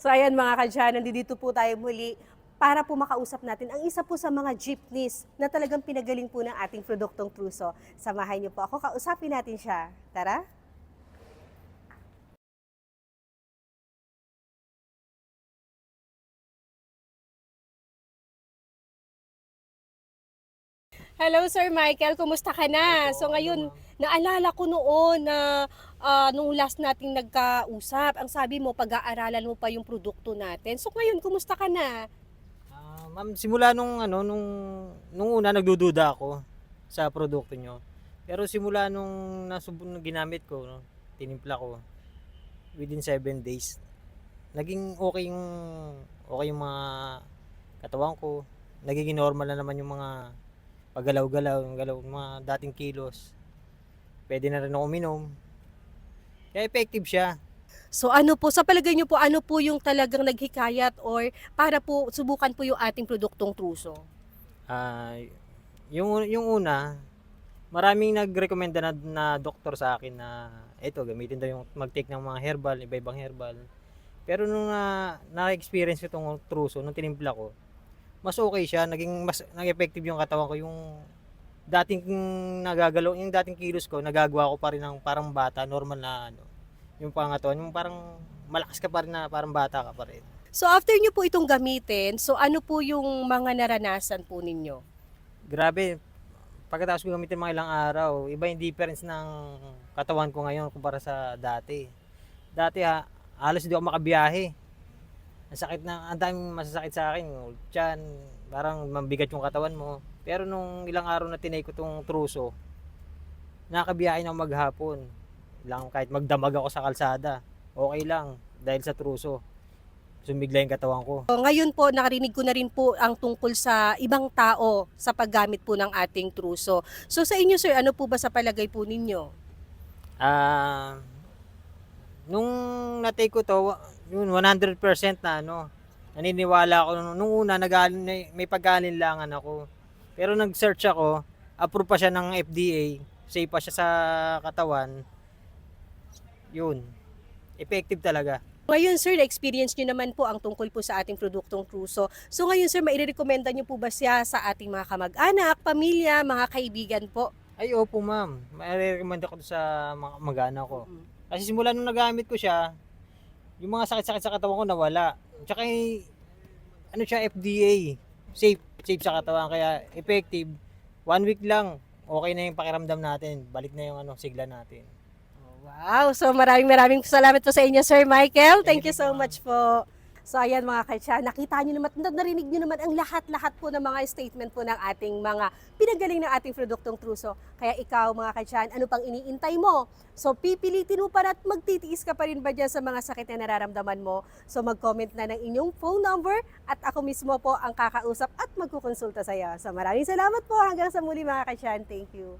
So ayan mga kadyan, nandito po tayo muli para po makausap natin ang isa po sa mga jeepneys na talagang pinagaling po ng ating produktong Truso. Samahan niyo po ako, kausapin natin siya. Tara! Hello Sir Michael, kumusta ka na? Opo, So hello ngayon, ma'am. naalala ko noon na nung last nating nagkausap, ang sabi mo pag-aaralan mo pa yung produkto natin. So ngayon, kumusta ka na? Ma'am, simula nung una nagdududa ako sa produkto niyo. Pero simula nung ginamit ko 'no, tinimpla ko, within 7 days, naging okey yung mga katawan ko. Nagiging normal na naman yung mga paggalaw-galaw, yung galaw ng mga dating kilos. Puwede na rin ako uminom, kaya effective siya. So ano po, sa palagay niyo po, ano po yung talagang naghikayat or para po subukan po yung ating produktong Truso? Ah, yung una, maraming nagrekomenda na doktor sa akin na eto gamitin daw yung mag-take ng mga herbal, iba-ibang herbal. Pero nung na-experience ko 'tong Truso nung tinimpla ko, mas okey siya, naging effective yung katawan ko, yung dating yung dating kilos ko nagagawa ko pa rin ng parang bata, normal na ano, yung pangangatawan, yung parang malakas ka pa rin na parang bata ka pa rin. So after niyo po itong gamitin, so ano po yung mga naranasan po ninyo? Grabe, pagkatapos ko gamitin mga ilang araw, iba yung difference ng katawan ko ngayon kumpara sa dati. Dati halos hindi ako makabiyahe. Ang daming masasakit sa akin, yung tiyan, parang mabigat yung katawan mo. Pero nung ilang araw na tinake ko 'tong Truso, nakakabiyahe na ako maghapon. Lang kahit magdamag ako sa kalsada, okay lang dahil sa Truso. Sumigla yung katawan ko. So, ngayon po, nakarinig ko na rin po ang tungkol sa ibang tao sa paggamit po ng ating Truso. So sa inyo sir, ano po ba sa palagay po ninyo? Ah, nung na-take ko 'to, yun 100% na ano, naniniwala ako nung una may pag-aalinlangan ako. Pero nag-search ako, approve pa siya ng FDA, safe pa siya sa katawan, yun, effective talaga. Ngayon sir, na-experience nyo naman po ang tungkol po sa ating produktong Truso. So ngayon sir, mairekomenda nyo po ba siya sa ating mga kamag-anak, pamilya, mga kaibigan po? Ay opo ma'am, maire-recommend ako sa mga kamag-anak ko. Mm. Kasi simula nung nagamit ko siya, yung mga sakit-sakit sa katawan ko nawala. Tsaka ano siya, FDA, safe sa katawan, kaya effective. 1 week lang, okay na yung pakiramdam natin, balik na yung ano, sigla natin. Wow! So maraming maraming salamat po sa inyo Sir Michael. Thank you Thank you so ma'am. much po. So ayan mga katsya, nakita nyo naman, narinig nyo naman ang lahat-lahat po ng mga statement po ng ating mga pinagaling ng ating produktong Truso. Kaya ikaw mga katsyan, ano pang iniintay mo? So pipilitin mo pa at magtitiis ka pa rin ba dyan sa mga sakit na nararamdaman mo? So mag-comment na ng inyong phone number at ako mismo po ang kakausap at magkukonsulta sa iyo. So maraming salamat po, hanggang sa muli mga katsyan. Thank you.